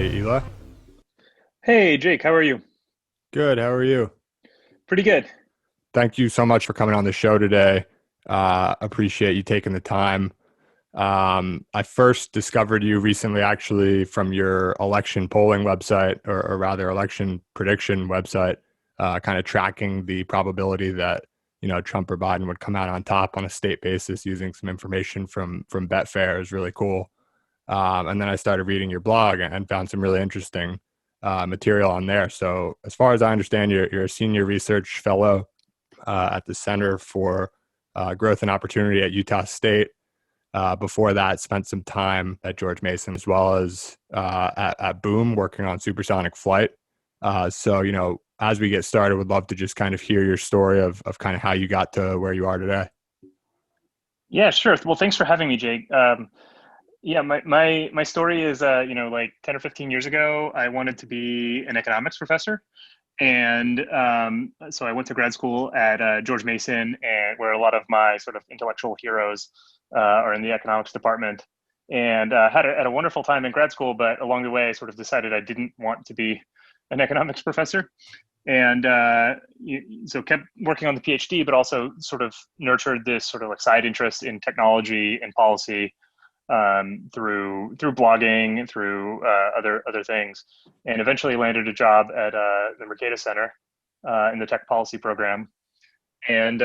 Hey, Ela. Hey, Jake, how are you? Good. How are you? Pretty good. Thank you so much for coming on the show today. Appreciate you taking the time. I first discovered you recently, actually, from your election polling website, or rather, election prediction website, kind of tracking the probability that Trump or Biden would come out on top on a state basis using some information from Betfair is really cool. And then I started reading your blog and found some really interesting material on there. So, as far as I understand, you're a senior research fellow at the Center for Growth and Opportunity at Utah State. Before that, spent some time at George Mason as well as at Boom working on supersonic flight. So, as we get started, would love to just kind of hear your story of kind of how you got to where you are today. Yeah, sure. Well, thanks for having me, Jake. Yeah, my story is, like 10 or 15 years ago, I wanted to be an economics professor. And so I went to grad school at George Mason, and where a lot of my sort of intellectual heroes are in the economics department. And had a wonderful time in grad school, but along the way, I sort of decided I didn't want to be an economics professor. And so kept working on the PhD, but also sort of nurtured this sort of like side interest in technology and policy through blogging, through other things, and eventually landed a job at the Mercatus Center in the tech policy program. And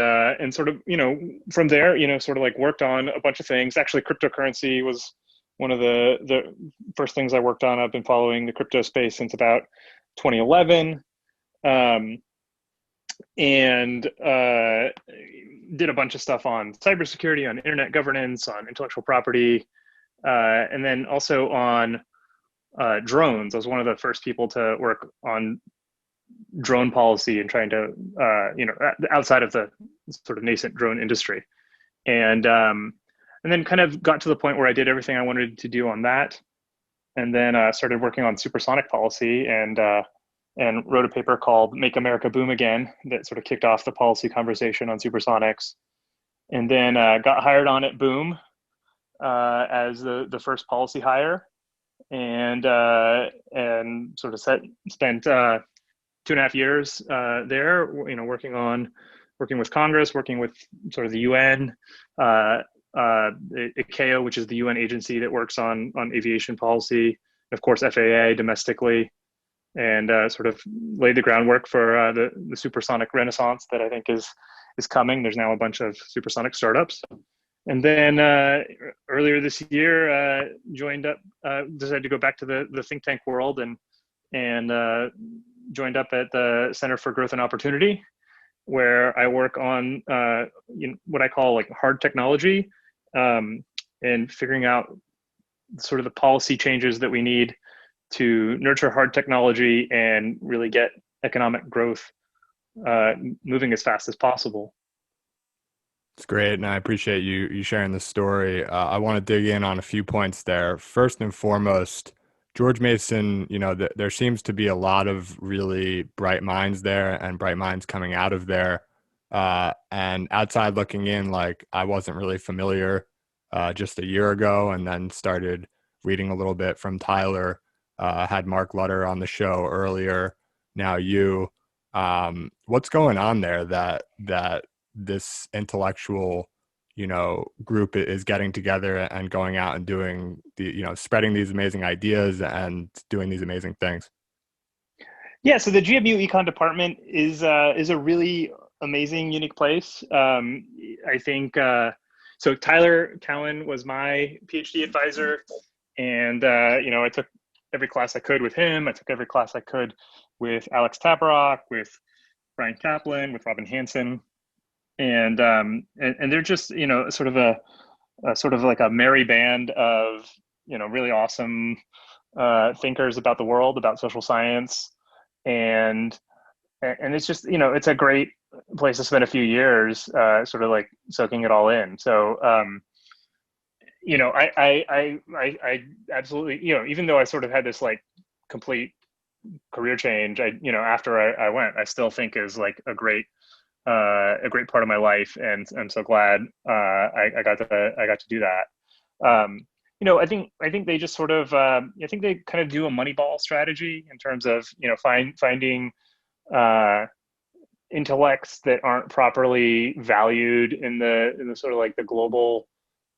sort of from there sort of like worked on a bunch of things. Actually, cryptocurrency was one of the first things I worked on. I've been following the crypto space since about 2011. Um, and did a bunch of stuff on cybersecurity, on internet governance, on intellectual property, and then also on drones. I was one of the first people to work on drone policy and trying to, outside of the sort of nascent drone industry. And then kind of got to the point where I did everything I wanted to do on that, and then started working on supersonic policy and wrote a paper called "Make America Boom Again" that sort of kicked off the policy conversation on supersonics. And then got hired on at Boom as the first policy hire, and sort of spent 2.5 years there, working with Congress, working with sort of the UN, ICAO, which is the UN agency that works on aviation policy, and of course FAA domestically, and sort of laid the groundwork for the supersonic renaissance that I think is coming. There's now a bunch of supersonic startups. And then earlier this year, decided to go back to the think tank world, and joined up at the Center for Growth and Opportunity, where I work on what I call like hard technology, and figuring out sort of the policy changes that we need to nurture hard technology and really get economic growth moving as fast as possible. It's great, and I appreciate you sharing the story. I want to dig in on a few points there. First and foremost, George Mason, there seems to be a lot of really bright minds there and bright minds coming out of there. And outside looking in, like I wasn't really familiar just a year ago, and then started reading a little bit from Tyler. Had Mark Lutter on the show earlier. Now you, what's going on there that this intellectual group is getting together and going out and doing spreading these amazing ideas and doing these amazing things? Yeah, so the GMU Econ department is a really amazing, unique place. I think so. Tyler Cowan was my PhD advisor, and I took every class I could with him. I took every class I could with Alex Tabarrok, with Brian Kaplan, with Robin Hanson, and they're just sort of a sort of like a merry band of really awesome thinkers about the world, about social science, and it's just it's a great place to spend a few years, sort of like soaking it all in. So I absolutely, even though I sort of had this like complete career change, after I went, I still think is like a great part of my life, and I'm so glad I got to do that. I think they just sort of I think they kind of do a Moneyball strategy in terms of finding uh, intellects that aren't properly valued in the sort of like the global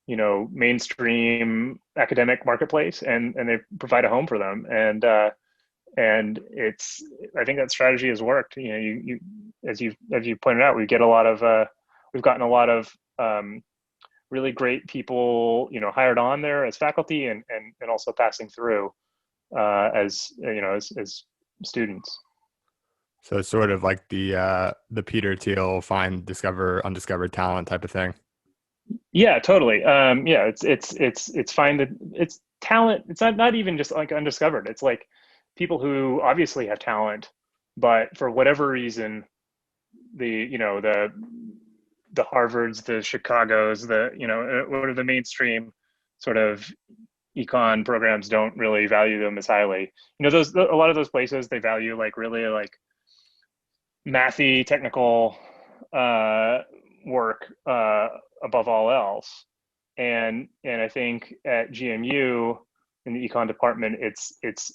mainstream academic marketplace, and they provide a home for them, and it's I think that strategy has worked. You as you pointed out, we've gotten a lot of really great people hired on there as faculty, and also passing through as students. So it's sort of like the Peter Thiel find, discover, undiscovered talent type of thing. Yeah, totally. Yeah, it's fine that it's talent. It's not even just like undiscovered. It's like people who obviously have talent, but for whatever reason, the the Harvards, the Chicagos, what are the mainstream sort of econ programs don't really value them as highly. Those a lot of those places they value like really like mathy technical uh, work above all else. And I think at GMU in the econ department, it's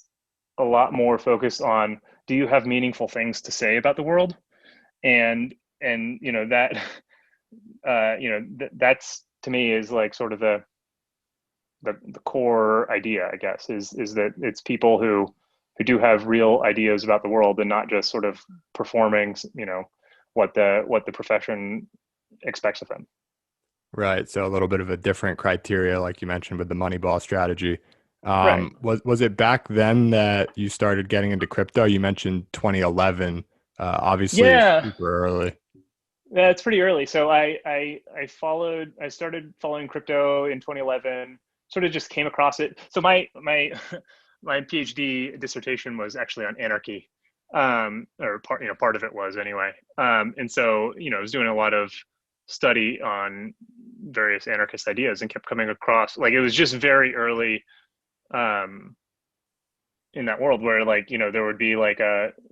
a lot more focused on, do you have meaningful things to say about the world? And that that's to me is like sort of the core idea, I guess, is that it's people who do have real ideas about the world and not just sort of performing, what the profession expects of them. Right. So a little bit of a different criteria, like you mentioned with the Moneyball strategy. Right. Was it back then that you started getting into crypto? You mentioned 2011, obviously Yeah, super early. it's pretty early. So I started following crypto in 2011. Sort of just came across it. So my my PhD dissertation was actually on anarchy, or part of it was anyway. And so I was doing a lot of study on various anarchist ideas and kept coming across, like, it was just very early um, in that world where, like, there would be like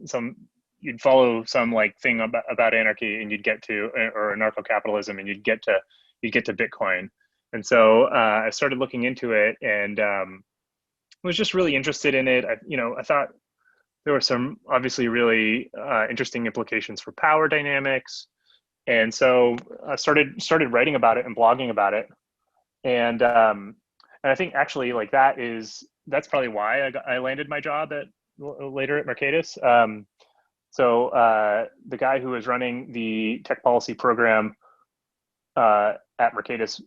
some you'd follow some like thing about anarchy, and you'd get to, or anarcho-capitalism, and you'd get to Bitcoin. And so I started looking into it, and was just really interested in it. I thought there were some obviously really interesting implications for power dynamics, and so I started writing about it and blogging about it. And um, and I think actually like that's probably why I landed my job at later at Mercatus. So the guy who was running the tech policy program at Mercatus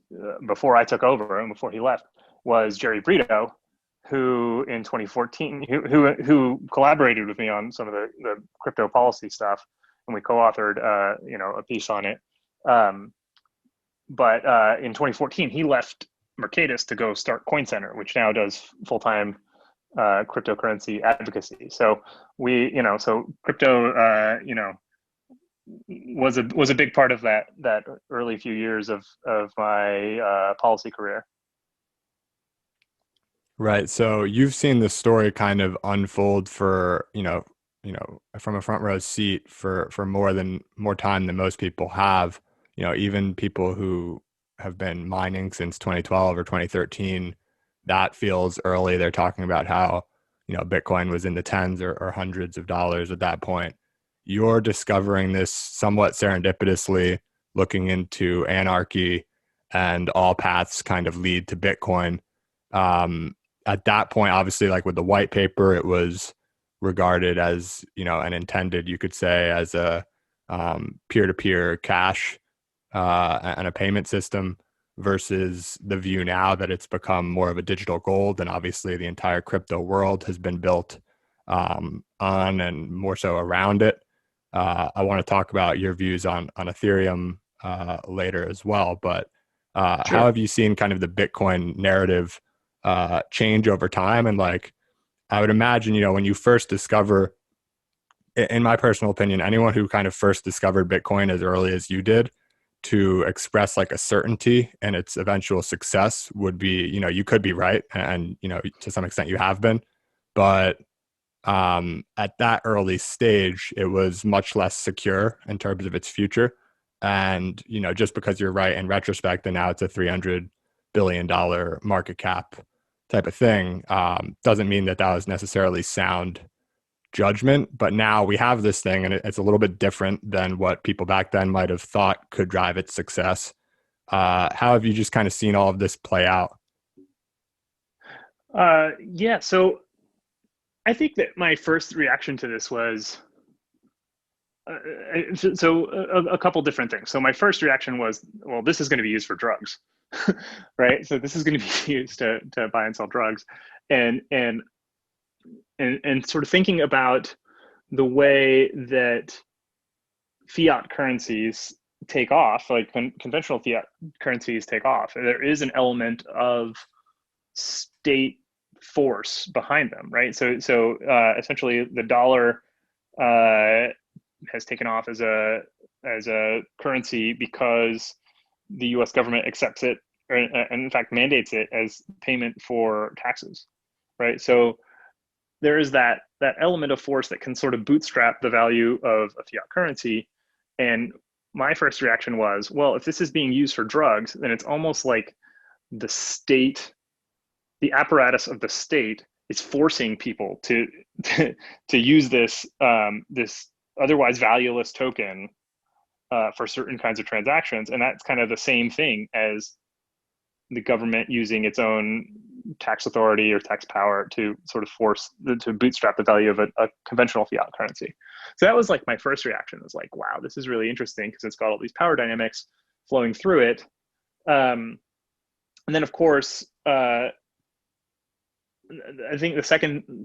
before I took over and before he left was Jerry Brito, who in 2014 who collaborated with me on some of the crypto policy stuff, and we co-authored a piece on it. Um, but in 2014 he left Mercatus to go start Coin Center, which now does full-time cryptocurrency advocacy. So so crypto, was a big part of that early few years of my policy career. Right. So you've seen the story kind of unfold for, from a front row seat for more time than most people have. Even people who have been mining since 2012 or 2013, that feels early. They're talking about how, Bitcoin was in the tens or hundreds of dollars at that point. You're discovering this somewhat serendipitously, looking into anarchy, and all paths kind of lead to Bitcoin. Um, at that point, obviously, like with the white paper, it was regarded as, and intended, you could say, as a peer-to-peer cash and a payment system, versus the view now that it's become more of a digital gold. And obviously the entire crypto world has been built on and more so around it. I want to talk about your views on Ethereum later as well. But how Sure. have you seen kind of the Bitcoin narrative change over time? And like, I would imagine, when you first discover, in my personal opinion, anyone who kind of first discovered Bitcoin as early as you did, to express like a certainty and its eventual success would be, you could be right. And, to some extent you have been, but at that early stage, it was much less secure in terms of its future. And, just because you're right in retrospect, and now it's a $300 billion-dollar market cap type of thing. Doesn't mean that that was necessarily sound judgment, but now we have this thing, and it's a little bit different than what people back then might have thought could drive its success. How have you just kind of seen all of this play out? Yeah, so I think that my first reaction to this was a couple different things. So my first reaction was, well, this is going to be used for drugs, right? So this is going to be used to buy and sell drugs, and sort of thinking about the way that fiat currencies take off, like conventional fiat currencies take off. There is an element of state force behind them, right? So essentially, the dollar has taken off as a currency because the U.S. government accepts it, and in fact mandates it as payment for taxes, right? So there is that element of force that can sort of bootstrap the value of a fiat currency. And my first reaction was, well, if this is being used for drugs, then it's almost like the state, the apparatus of the state, is forcing people to use this this otherwise valueless token for certain kinds of transactions. And that's kind of the same thing as the government using its own tax authority or tax power to sort of to bootstrap the value of a conventional fiat currency. So that was like my first reaction, was like, wow, this is really interesting because it's got all these power dynamics flowing through it. And then of course, I think the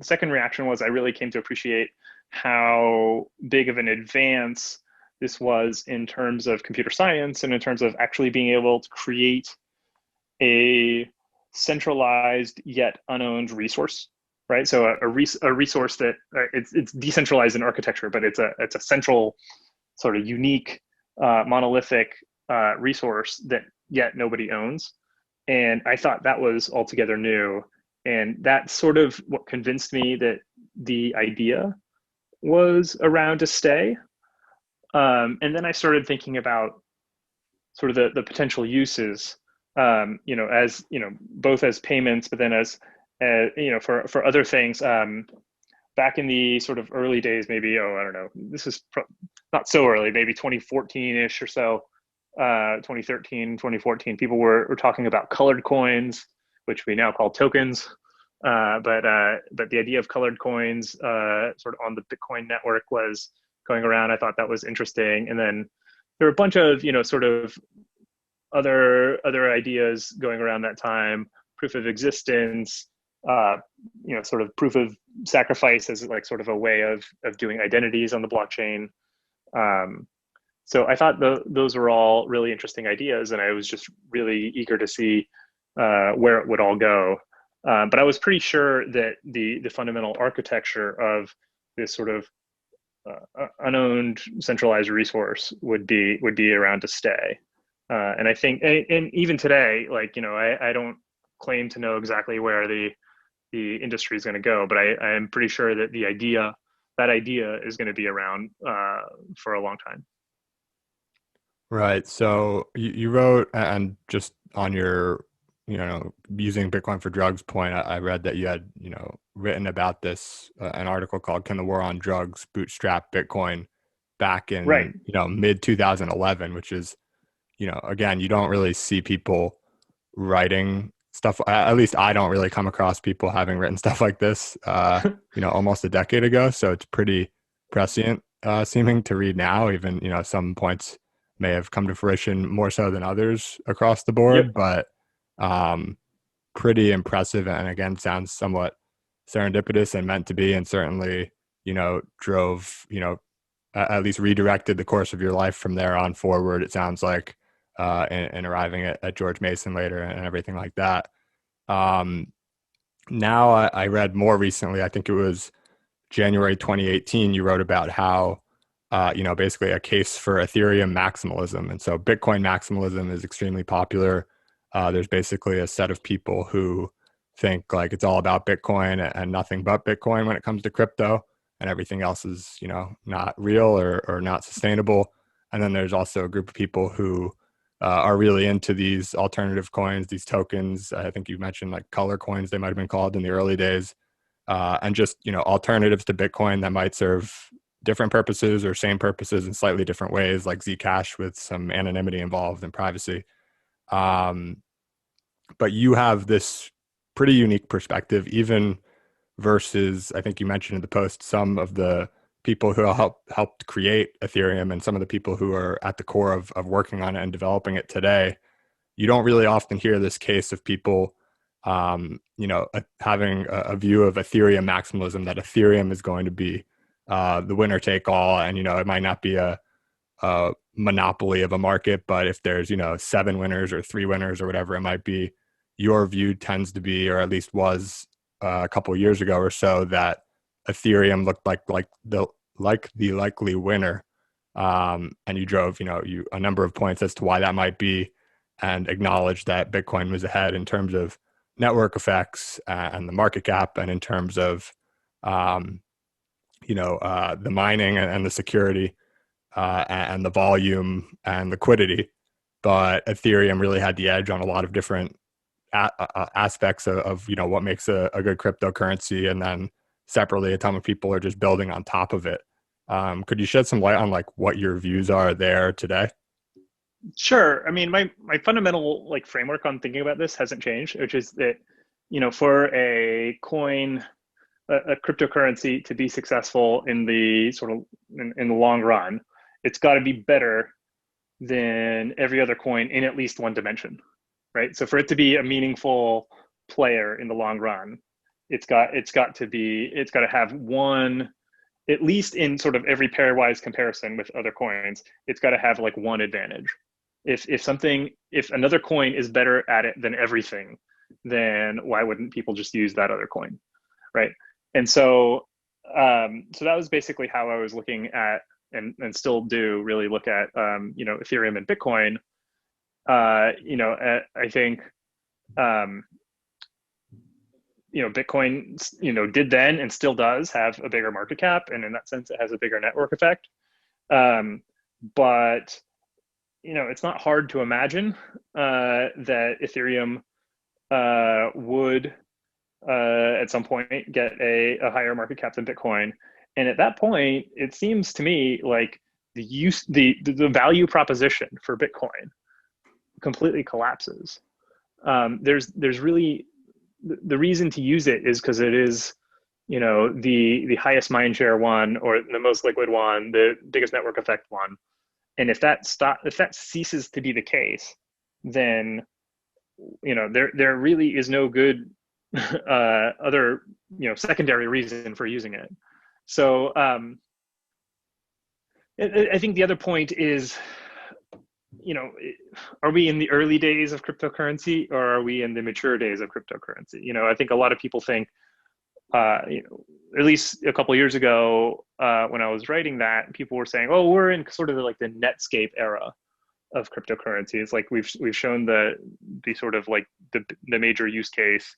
second reaction was I really came to appreciate how big of an advance this was in terms of computer science and in terms of actually being able to create a centralized yet unowned resource, right? So a resource that it's decentralized in architecture, but it's a central sort of unique monolithic resource that yet nobody owns. And I thought that was altogether new. And that's sort of what convinced me that the idea was around to stay. And then I started thinking about sort of the potential uses, as, both as payments, but then as for other things. Back in the sort of early days, maybe, I don't know, this is not so early, maybe 2014-ish or so, 2013, 2014, people were talking about colored coins, which we now call tokens. But the idea of colored coins sort of on the Bitcoin network was going around. I thought that was interesting. And then there were a bunch of, sort of other ideas going around that time, proof of existence, sort of proof of sacrifice as like sort of a way of doing identities on the blockchain. So I thought those were all really interesting ideas, and I was just really eager to see where it would all go. But I was pretty sure that the fundamental architecture of this sort of unowned centralized resource would be around to stay. And I think, and even today, like, I don't claim to know exactly where the industry is going to go, but I am pretty sure that that idea is going to be around for a long time. Right. So you wrote, and just on your, using Bitcoin for drugs point, I read that you had, written about this, an article called "Can the War on Drugs Bootstrap Bitcoin?" back in, Right. mid 2011, which is, again, you don't really see people writing stuff. At least I don't really come across people having written stuff like this, almost a decade ago. So it's pretty prescient seeming to read now, even, some points may have come to fruition more so than others across the board, Yep. but pretty impressive. And again, sounds somewhat serendipitous and meant to be, and certainly, drove, at least redirected the course of your life from there on forward, it sounds like, and arriving at George Mason later and everything like that. Now I read more recently, I think it was January 2018, you wrote about how, basically a case for Ethereum maximalism. And so Bitcoin maximalism is extremely popular. There's basically a set of people who think like it's all about Bitcoin and nothing but Bitcoin when it comes to crypto, and everything else is, not real or not sustainable. And then there's also a group of people who are really into these alternative coins, these tokens. I think you mentioned like color coins, they might have been called in the early days, and just, alternatives to Bitcoin that might serve different purposes or same purposes in slightly different ways, like Zcash with some anonymity involved and privacy. Um, but you have this pretty unique perspective, even versus, I think you mentioned in the post, some of the people who helped create Ethereum and some of the people who are at the core of working on it and developing it today. You don't really often hear this case of people, having a view of Ethereum maximalism, that Ethereum is going to be the winner take all, and it might not be a monopoly of a market, but if there's 7 winners or 3 winners or whatever it might be, your view tends to be, or at least was a couple of years ago or so, that Ethereum looked like the likely winner, and you drove a number of points as to why that might be, and acknowledged that Bitcoin was ahead in terms of network effects and the market cap, and in terms of the mining and the security and the volume and liquidity. But Ethereum really had the edge on a lot of different aspects of what makes a good cryptocurrency, and then separately a ton of people are just building on top of it. Could you shed some light on like what your views are there today? Sure. I mean, my fundamental like framework on thinking about this hasn't changed, which is that, for a coin, a cryptocurrency to be successful in the sort of in the long run, it's got to be better than every other coin in at least one dimension, right? So for it to be a meaningful player in the long run, it's got to have one, at least in sort of every pairwise comparison with other coins, it's got to have like one advantage. If another coin is better at it than everything, then why wouldn't people just use that other coin, right? And so that was basically how I was looking at, and still do really look at Ethereum and Bitcoin. I think Bitcoin did then and still does have a bigger market cap, and in that sense it has a bigger network effect. But it's not hard to imagine that Ethereum would at some point get a higher market cap than Bitcoin. And at that point, it seems to me like the value proposition for Bitcoin completely collapses. There's really, the reason to use it is because it is, the highest mindshare one, or the most liquid one, the biggest network effect one. And if that ceases to be the case, then there really is no good other secondary reason for using it. So I think the other point is, are we in the early days of cryptocurrency, or are we in the mature days of cryptocurrency? I think a lot of people think, at least a couple of years ago, when I was writing that, people were saying, "Oh, we're in sort of like the Netscape era of cryptocurrency. It's like we've shown the sort of like the major use case,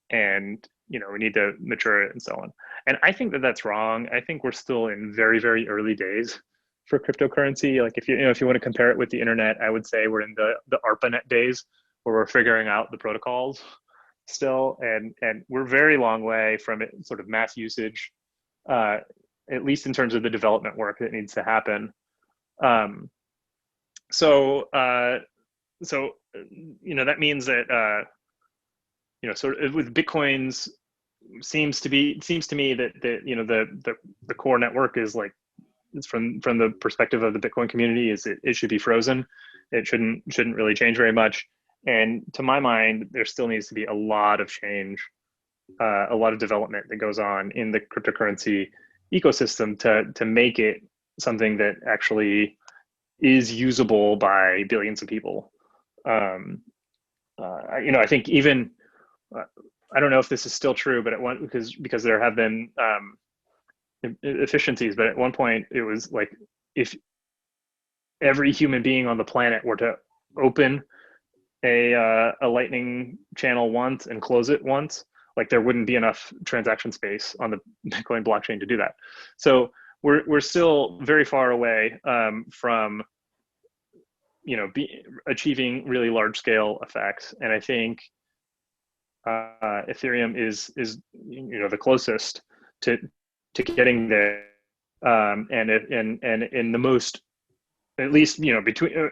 and we need to mature it and so on." And I think that that's wrong. I think we're still in very, very early days for cryptocurrency. Like if you want to compare it with the internet, I would say we're in the ARPANET days, where we're figuring out the protocols still, and we're very long way from it sort of mass usage, at least in terms of the development work that needs to happen. So that means that sort of with Bitcoins, seems to me that the core network is like, it's from the perspective of the Bitcoin community, is it should be frozen. It shouldn't really change very much. And to my mind, there still needs to be a lot of change, a lot of development that goes on in the cryptocurrency ecosystem to make it something that actually is usable by billions of people. I think even, I don't know if this is still true, but because there have been efficiencies, but at one point it was like, if every human being on the planet were to open a lightning channel once and close it once, like there wouldn't be enough transaction space on the Bitcoin blockchain to do that. So we're still very far away from achieving really large scale effects. And I think Ethereum is the closest to getting there, and in the most, at least between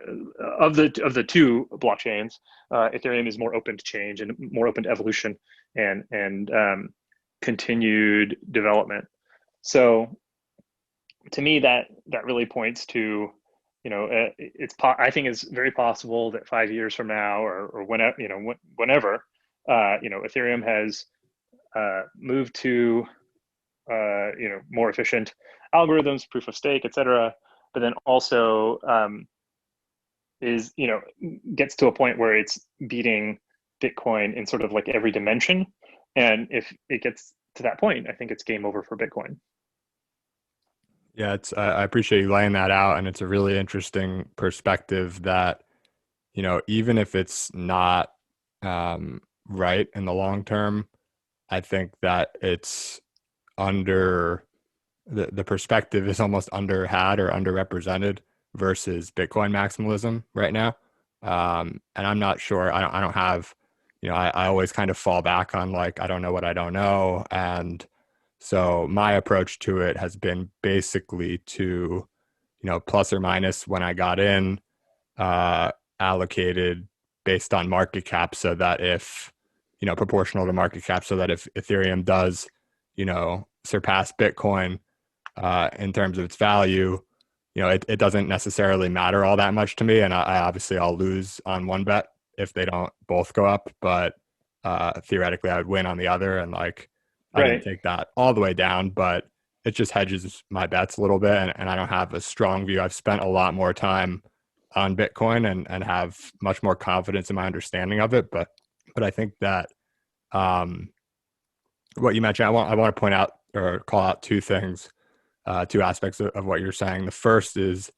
of the two blockchains, Ethereum is more open to change and more open to evolution and continued development. So to me, that really points to, I think it's very possible that 5 years from now, or whenever, Ethereum has moved to more efficient algorithms, proof of stake, et cetera, but then also is gets to a point where it's beating Bitcoin in sort of like every dimension. And if it gets to that point, I think it's game over for Bitcoin. Yeah, I appreciate you laying that out, and it's a really interesting perspective that, even if it's not right in the long term, I think that it's under the perspective is almost under had or underrepresented versus Bitcoin maximalism right now. And I'm not sure. I don't have, I always kind of fall back on like, I don't know what I don't know. And so my approach to it has been basically to, plus or minus when I got in, allocated based on market cap, so that if, proportional to market cap, so that if Ethereum does, surpass Bitcoin in terms of its value, it doesn't necessarily matter all that much to me. And I'll lose on one bet if they don't both go up, but theoretically I would win on the other. And like, I didn't take that all the way down, but it just hedges my bets a little bit. And I don't have a strong view. I've spent a lot more time on Bitcoin and have much more confidence in my understanding of it. But I think that what you mentioned, I want to point out or call out two things, two aspects of what you're saying. The first is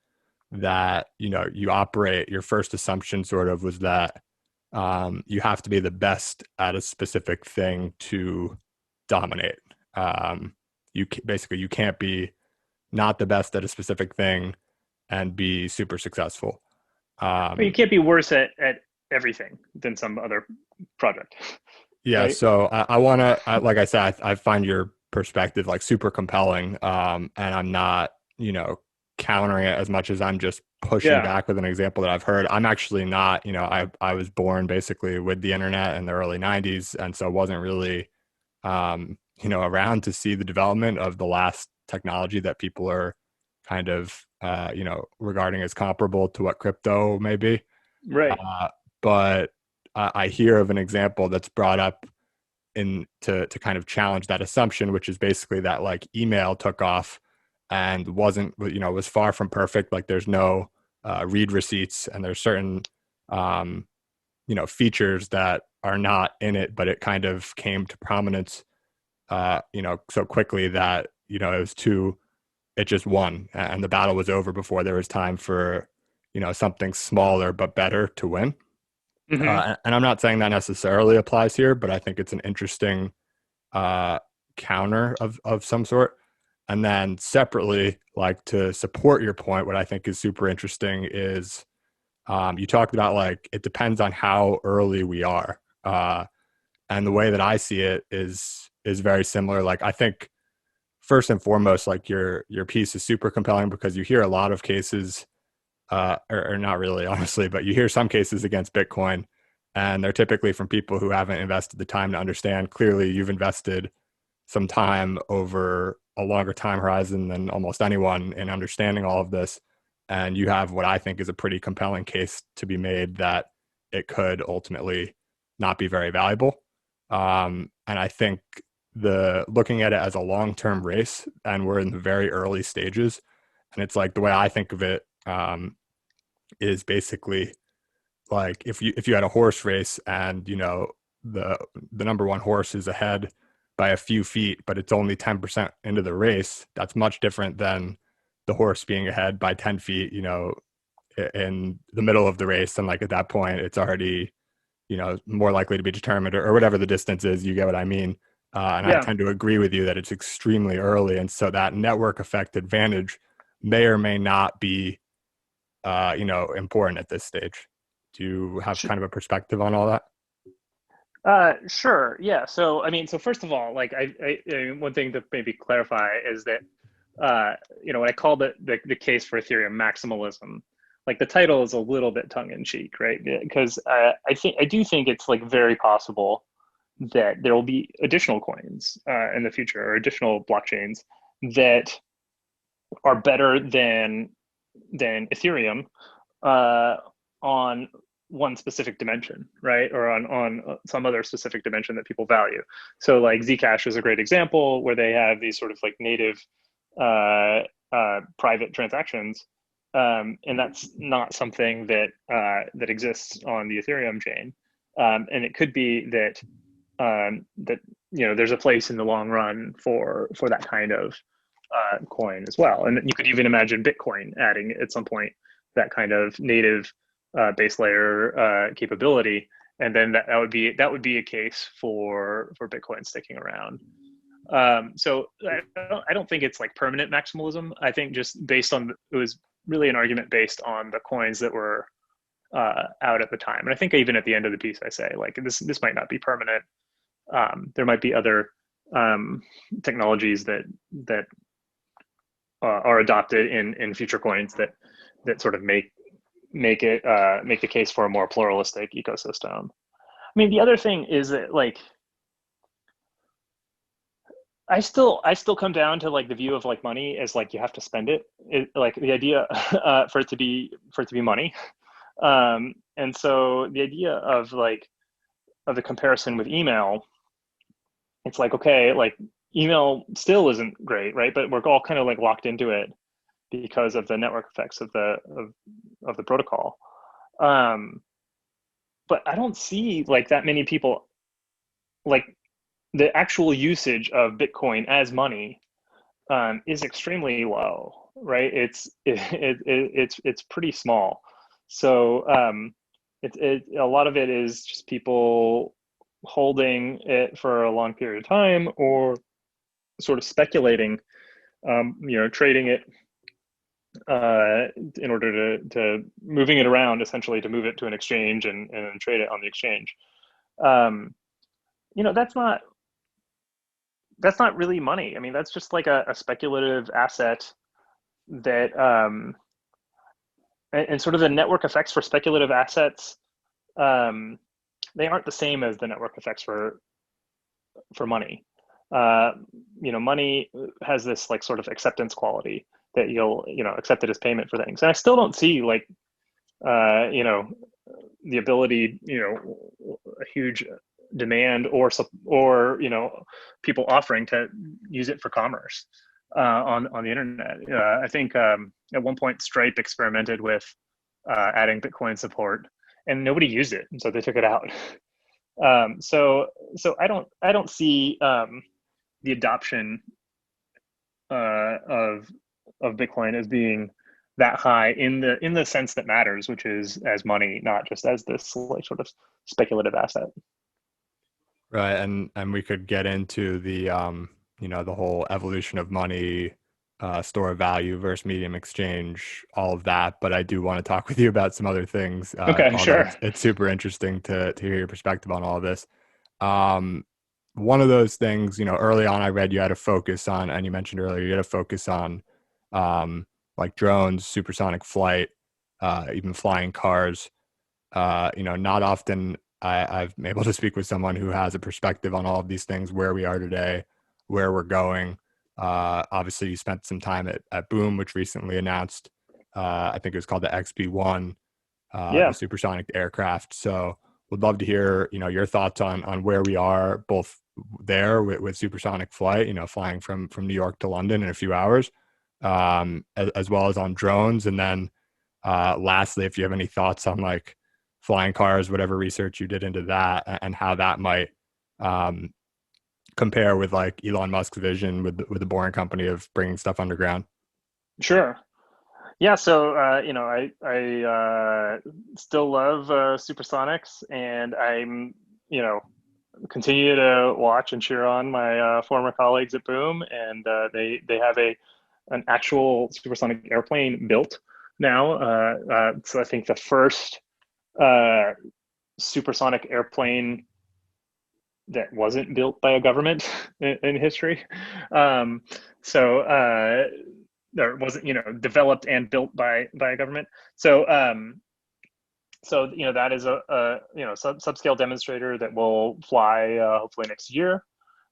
that, you operate, your first assumption sort of was that you have to be the best at a specific thing to dominate. You can't be not the best at a specific thing and be super successful. But you can't be worse at everything than some other project. Yeah. Right? So I want to, like I said, I find your perspective like super compelling. And I'm not, countering it as much as I'm just pushing back with an example that I've heard. I'm actually not, I was born basically with the internet in the early 90s. And so wasn't really, around to see the development of the last technology that people are kind of, regarding as comparable to what crypto may be. Right. But I hear of an example that's brought up to kind of challenge that assumption, which is basically that like email took off and wasn't, was far from perfect. Like there's no read receipts, and there's certain, features that are not in it, but it kind of came to prominence, so quickly that, it just won, and the battle was over before there was time for, something smaller but better to win. Mm-hmm. And I'm not saying that necessarily applies here, but I think it's an interesting counter of some sort. And then separately, like to support your point, what I think is super interesting is you talked about like it depends on how early we are. And the way that I see it is very similar. Like I think first and foremost, like your piece is super compelling because you hear a lot of cases, or not really, honestly, but you hear some cases against Bitcoin, and they're typically from people who haven't invested the time to understand. Clearly, you've invested some time over a longer time horizon than almost anyone in understanding all of this. And you have what I think is a pretty compelling case to be made that it could ultimately not be very valuable. And I think looking at it as a long-term race, and we're in the very early stages, and it's like the way I think of it is basically like if you had a horse race and the number one horse is ahead by a few feet, but it's only 10% into the race, that's much different than the horse being ahead by 10 feet, in the middle of the race. And like at that point, it's already, more likely to be determined or whatever the distance is, you get what I mean? And I tend to agree with you that it's extremely early. And so that network effect advantage may or may not be important at this stage? Do you have kind of a perspective on all that? Sure. Yeah. So, I mean, so first of all, like one thing to maybe clarify is that, when I called it the case for Ethereum maximalism, like the title is a little bit tongue in cheek, right? Because I do think it's like very possible that there will be additional coins in the future or additional blockchains that are better than Ethereum uh, on one specific dimension, right? Or on some other specific dimension that people value. So like Zcash is a great example where they have these sort of like native private transactions, and that's not something that exists on the Ethereum chain. And it could be that there's a place in the long run for that kind of coin as well. And you could even imagine Bitcoin adding at some point that kind of native base layer capability, and then that would be a case for Bitcoin sticking around. So I don't think it's like permanent maximalism. I think just based on it was really an argument based on the coins that were out at the time. And I think even at the end of the piece, I say like this might not be permanent. There might be other technologies that are adopted in future coins that sort of make the case for a more pluralistic ecosystem. I mean, the other thing is that like I still come down to like the view of like money as like you have to spend like the idea for it to be money. And so the idea of the comparison with email, it's like, okay, like email still isn't great, right? But we're all kind of like locked into it because of the network effects of the protocol. But I don't see like that many people like the actual usage of Bitcoin as money is extremely low, right? It's pretty small. So a lot of it is just people holding it for a long period of time or sort of speculating, trading it in order to moving it around essentially to move it to an exchange and trade it on the exchange. Um, that's not really money. I mean, that's just like a speculative asset that and sort of the network effects for speculative assets, they aren't the same as the network effects for money. Money has this like sort of acceptance quality that you'll accept it as payment for things. And I still don't see like the ability, a huge demand or people offering to use it for commerce on the internet. I think at one point Stripe experimented with adding Bitcoin support, and nobody used it, and so they took it out. So I don't see the adoption of Bitcoin as being that high in the sense that matters, which is as money, not just as this like sort of speculative asset. Right, and we could get into the whole evolution of money, store of value versus medium exchange, all of that. But I do want to talk with you about some other things. Okay, Although sure. it's super interesting to hear your perspective on all of this. One of those things, early on, I read you had a focus on, and you mentioned earlier, you had a focus on like drones, supersonic flight, even flying cars. Not often I've been able to speak with someone who has a perspective on all of these things, where we are today, where we're going. Obviously, you spent some time at Boom, which recently announced, I think it was called the XB1, the Yeah. supersonic aircraft. So would love to hear, your thoughts on where we are, both there with supersonic flight, flying from New York to London in a few hours, as well as on drones. And then lastly, if you have any thoughts on like flying cars, whatever research you did into that, and how that might compare with like Elon Musk's vision with the Boring Company of bringing stuff underground. Sure. Yeah, so I still love Supersonics, and I'm continue to watch and cheer on my former colleagues at Boom, and they have an actual supersonic airplane built now. So I think the first uh, supersonic airplane that wasn't built by a government in history. Um, so or wasn't, developed and built by a government. So that is a subscale demonstrator that will fly hopefully next year.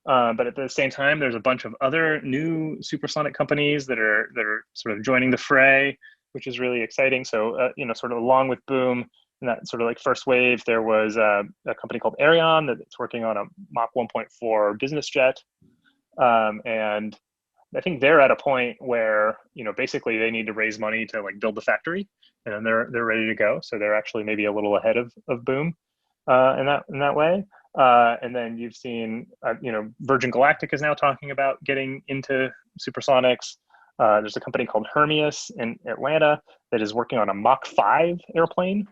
But at the same time, there's a bunch of other new supersonic companies that are sort of joining the fray, which is really exciting. So sort of along with Boom and that sort of like first wave, there was a company called Aerion that's working on a Mach 1.4 business jet, and I think they're at a point where basically they need to raise money to like build the factory, and then they're ready to go. So they're actually maybe a little ahead of Boom in that way. And then you've seen, Virgin Galactic is now talking about getting into supersonics. There's a company called Hermeus in Atlanta that is working on a Mach 5 airplane,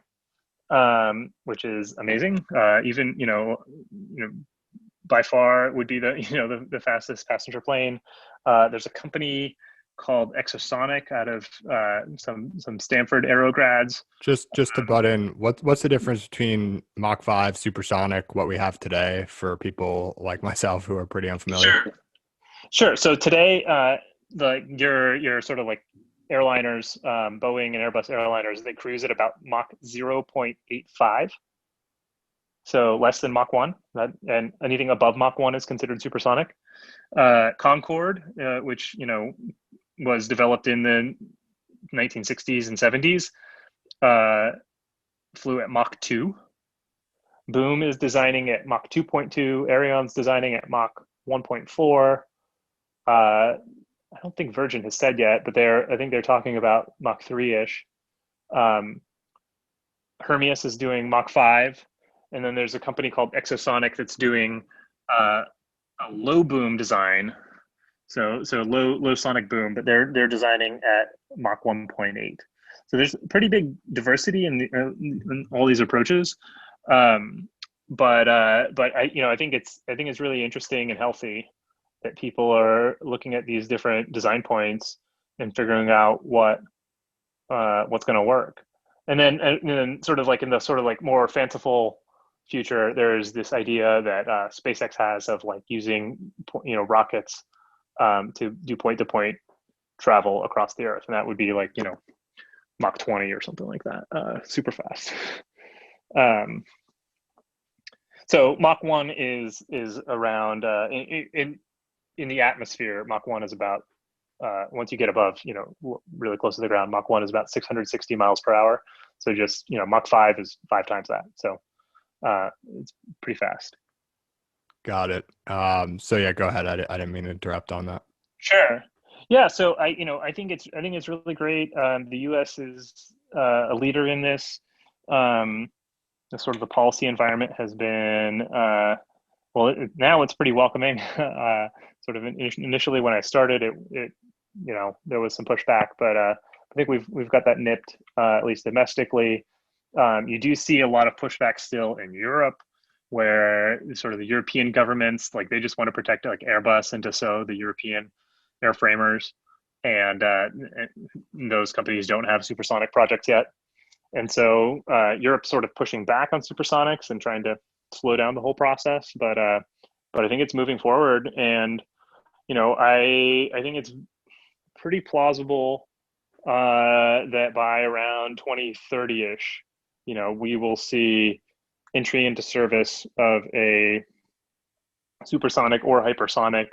which is amazing. Even, by far would be the fastest passenger plane. There's a company called Exosonic out of some Stanford Aero grads. Just to butt in, what's the difference between Mach 5 supersonic, what we have today, for people like myself who are pretty unfamiliar? Sure. So today, your sort of like airliners, Boeing and Airbus airliners, they cruise at about Mach 0.85. So less than Mach 1, and anything above Mach 1 is considered supersonic. Concorde, which was developed in the 1960s and 70s, flew at Mach 2. Boom is designing at Mach 2.2. Aerion's designing at Mach 1.4. I don't think Virgin has said yet, but I think they're talking about Mach 3-ish. Hermeus is doing Mach 5. And then there's a company called Exosonic that's doing a low boom design. So low sonic boom, but they're designing at Mach 1.8. So there's pretty big diversity in all these approaches. But I think it's really interesting and healthy that people are looking at these different design points and figuring out what's going to work. And then sort of like in the sort of like more fanciful future, there's this idea that SpaceX has of like using rockets to do point-to-point travel across the Earth, and that would be like Mach 20 or something like that, super fast. So Mach 1 is around in the atmosphere. Mach 1 is about once you get above really close to the ground, Mach 1 is about 660 miles per hour. So just Mach 5 is 5 times that. So it's pretty fast. Got it. So yeah, go ahead. I didn't mean to interrupt on that. Sure. Yeah. So I think it's really great. The U.S. is a leader in this. Sort of the policy environment has been now it's pretty welcoming. Sort of initially when I started, it there was some pushback, but I think we've got that nipped, at least domestically. You do see a lot of pushback still in Europe, where sort of the European governments, like they just want to protect like Airbus and Dassault, the European airframers, and those companies don't have supersonic projects yet. And so Europe's sort of pushing back on supersonics and trying to slow down the whole process. But I think it's moving forward, and I think it's pretty plausible that by around 2030-ish, we will see entry into service of a supersonic or hypersonic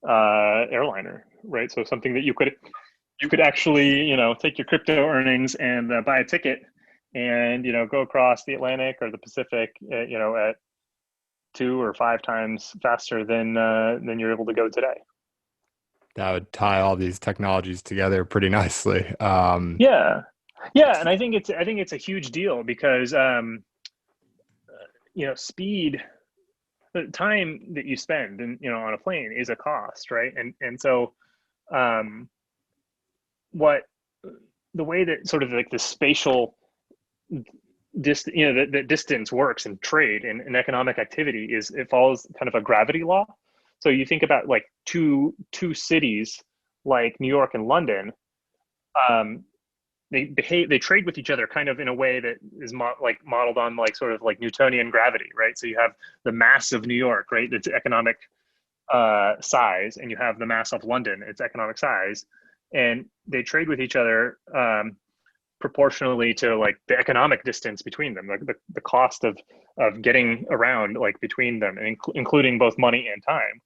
airliner, right? So something that you could actually, take your crypto earnings and buy a ticket and, go across the Atlantic or the Pacific, at 2 or 5 times faster than you're able to go today. That would tie all these technologies together pretty nicely. Yeah, and I think it's a huge deal because speed, the time that you spend on a plane is a cost, right? And so what the way that sort of like the spatial the distance works in trade and economic activity is it follows kind of a gravity law. So you think about like two cities like New York and London, they trade with each other kind of in a way that is like modeled on like sort of like Newtonian gravity, right? So you have the mass of New York, right? Its economic size, and you have the mass of London, its economic size, and they trade with each other proportionally to like the economic distance between them, like the cost of getting around like between them, and including both money and time.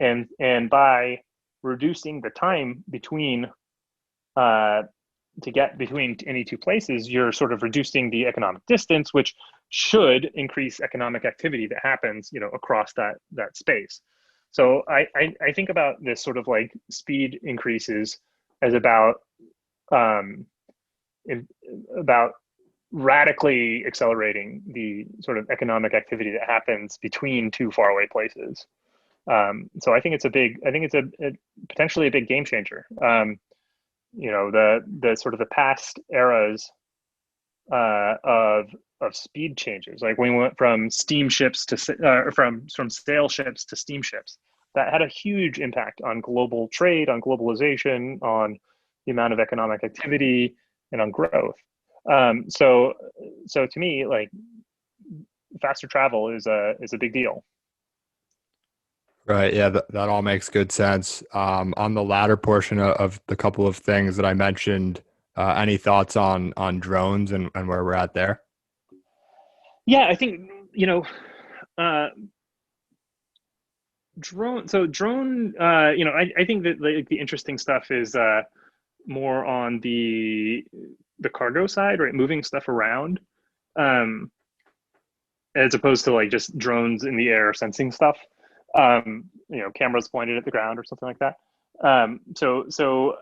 And by reducing the time between to get between any two places, you're sort of reducing the economic distance, which should increase economic activity that happens, across that space. So I think about this sort of like speed increases as um, about radically accelerating the sort of economic activity that happens between two faraway places. So I think it's a potentially a big game changer. The sort of the past eras of speed changes, like when we went from steamships to from sail ships to steamships, that had a huge impact on global trade, on globalization, on the amount of economic activity, and on growth. So to me, like faster travel is a big deal. Right. Yeah, that all makes good sense. On the latter portion of the couple of things that I mentioned, any thoughts on drones and where we're at there? Yeah, I think uh, drone. I think that like the interesting stuff is more on the cargo side, right? Moving stuff around, um, as opposed to like just drones in the air sensing stuff. Cameras pointed at the ground or something like that. So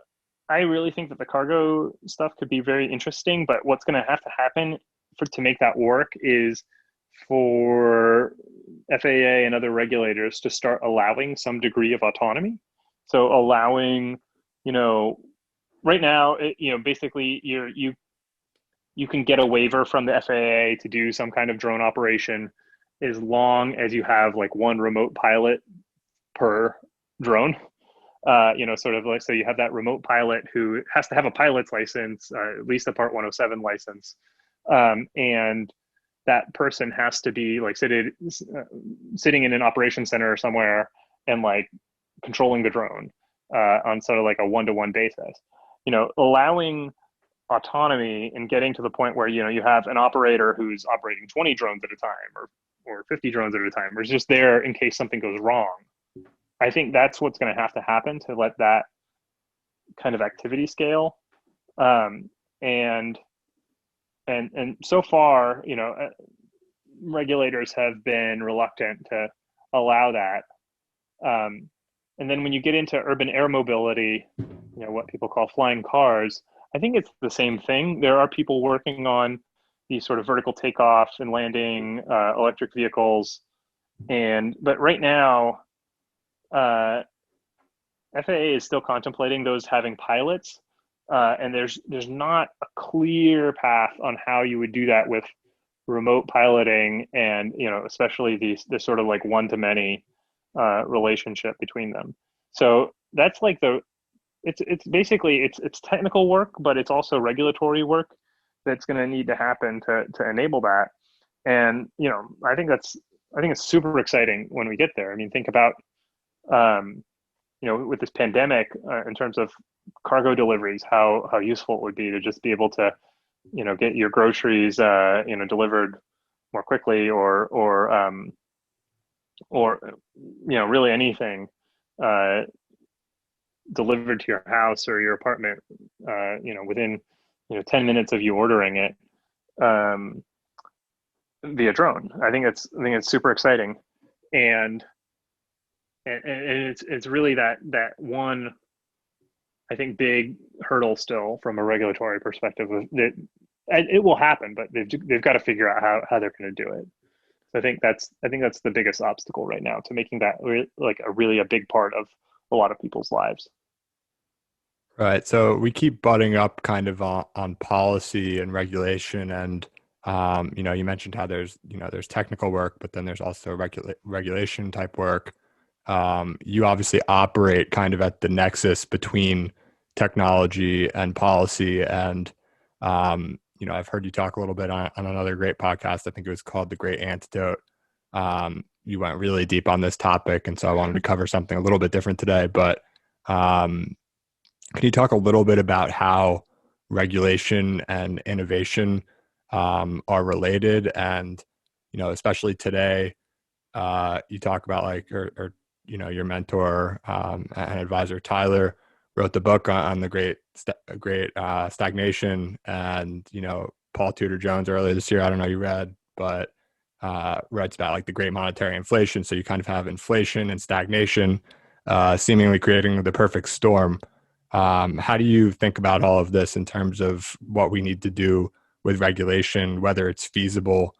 I really think that the cargo stuff could be very interesting, but what's going to have to happen to make that work is for FAA and other regulators to start allowing some degree of autonomy. So allowing, you know, right now, basically you can get a waiver from the FAA to do some kind of drone operation as long as you have like one remote pilot per drone. Sort of like, so you have that remote pilot who has to have a pilot's license, at least a Part 107 license, and that person has to be like sitting in an operations center somewhere and like controlling the drone on sort of like a one-to-one basis. Allowing autonomy and getting to the point where you have an operator who's operating 20 drones at a time or 50 drones at a time, or is just there in case something goes wrong. I think that's what's going to have to happen to let that kind of activity scale. And so far, regulators have been reluctant to allow that. And then when you get into urban air mobility, what people call flying cars, I think it's the same thing. There are people working on these sort of vertical takeoff and landing electric vehicles, but right now, FAA is still contemplating those having pilots, and there's not a clear path on how you would do that with remote piloting, and especially the sort of like one-to-many relationship between them. So that's like it's basically it's technical work, but it's also regulatory work that's going to need to happen to enable that. And I think it's super exciting when we get there. I mean, think about with this pandemic, in terms of cargo deliveries, how useful it would be to just be able to get your groceries delivered more quickly, or really anything delivered to your house or your apartment, within 10 minutes of you ordering it, via drone. I think it's super exciting, and it's really that one, I think, big hurdle still from a regulatory perspective. That it will happen, but they've got to figure out how they're going to do it. So I think that's the biggest obstacle right now to making that like a big part of a lot of people's lives. Right. So we keep butting up kind of on policy and regulation, and you mentioned how there's technical work, but then there's also regulation type work. You obviously operate kind of at the nexus between technology and policy, and I've heard you talk a little bit on another great podcast. I think it was called The Great Antidote. You went really deep on this topic, and so I wanted to cover something a little bit different today. But can you talk a little bit about how regulation and innovation are related? And, especially today, you talk about your mentor and advisor Tyler wrote the book on the great stagnation, and Paul Tudor Jones earlier this year, I don't know you read, but writes about like the great monetary inflation. So you kind of have inflation and stagnation seemingly creating the perfect storm. How do you think about all of this in terms of what we need to do with regulation, whether it's feasible,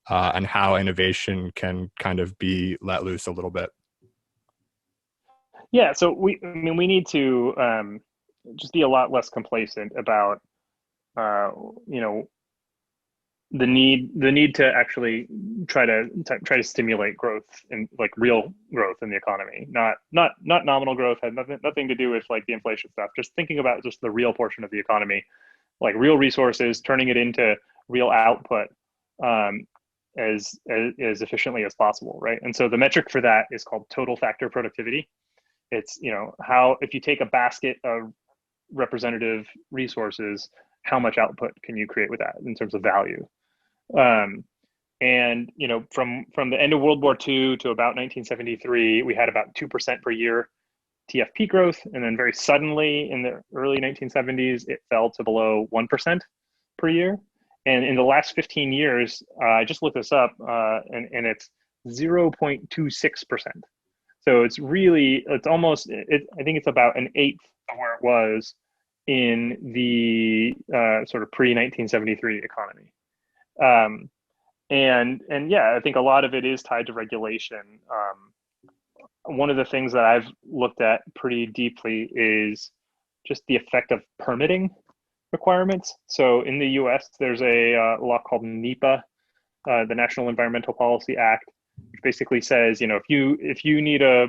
and how innovation can kind of be let loose a little bit? Yeah, so we need to just be a lot less complacent about uh, you know the need to actually try to stimulate growth and like real growth in the economy, not nominal growth. Had nothing to do with like the inflation stuff. Just thinking about just the real portion of the economy, like real resources, turning it into real output um, as efficiently as possible, right? And so the metric for that is called total factor productivity. It's how, if you take a basket of representative resources, how much output can you create with that in terms of value? Um, and from the end of World War II to about 1973, we had about 2% per year TFP growth, and then very suddenly in the early 1970s, it fell to below 1% per year. And in the last 15 years, I just looked this up, and it's 0.26%. So it's almost, I think it's about an eighth of where it was in the sort of pre-1973 economy. Um, and yeah, I think a lot of it is tied to regulation. One of the things that I've looked at pretty deeply is just the effect of permitting requirements. So in the U.S., there's a law called NEPA, the National Environmental Policy Act, which basically says, if you need a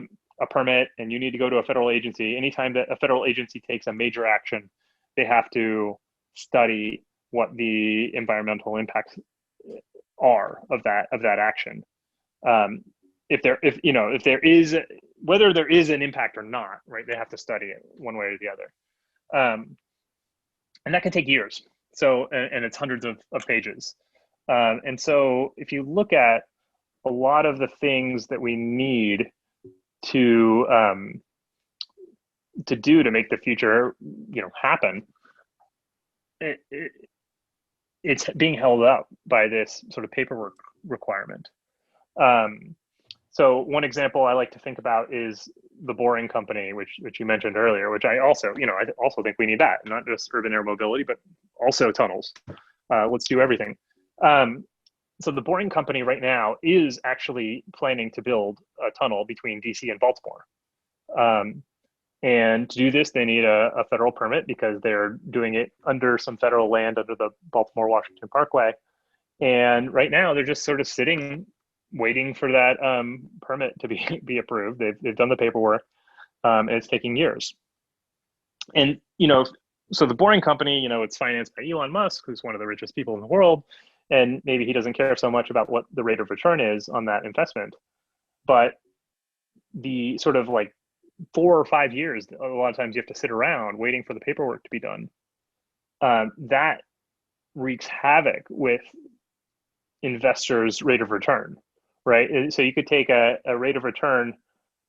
permit and you need to go to a federal agency, anytime that a federal agency takes a major action, they have to study what the environmental impacts are of that action. If there is, whether there is an impact or not, right? They have to study it one way or the other, and that can take years. So, and it's hundreds of pages. And so, if you look at a lot of the things that we need to do to make the future, happen, it's being held up by this sort of paperwork requirement. So one example I like to think about is the Boring Company, which you mentioned earlier, which I also think we need that, not just urban air mobility, but also tunnels. Let's do everything. So the Boring Company right now is actually planning to build a tunnel between DC and Baltimore. And to do this, they need a federal permit because they're doing it under some federal land under the Baltimore-Washington Parkway. And right now, they're just sort of sitting, waiting for that permit to be approved. They've done the paperwork, and it's taking years. And so the Boring Company, it's financed by Elon Musk, who's one of the richest people in the world, and maybe he doesn't care so much about what the rate of return is on that investment, but the sort of like 4 or 5 years, a lot of times you have to sit around waiting for the paperwork to be done. That wreaks havoc with investors' rate of return, right? So you could take a rate of return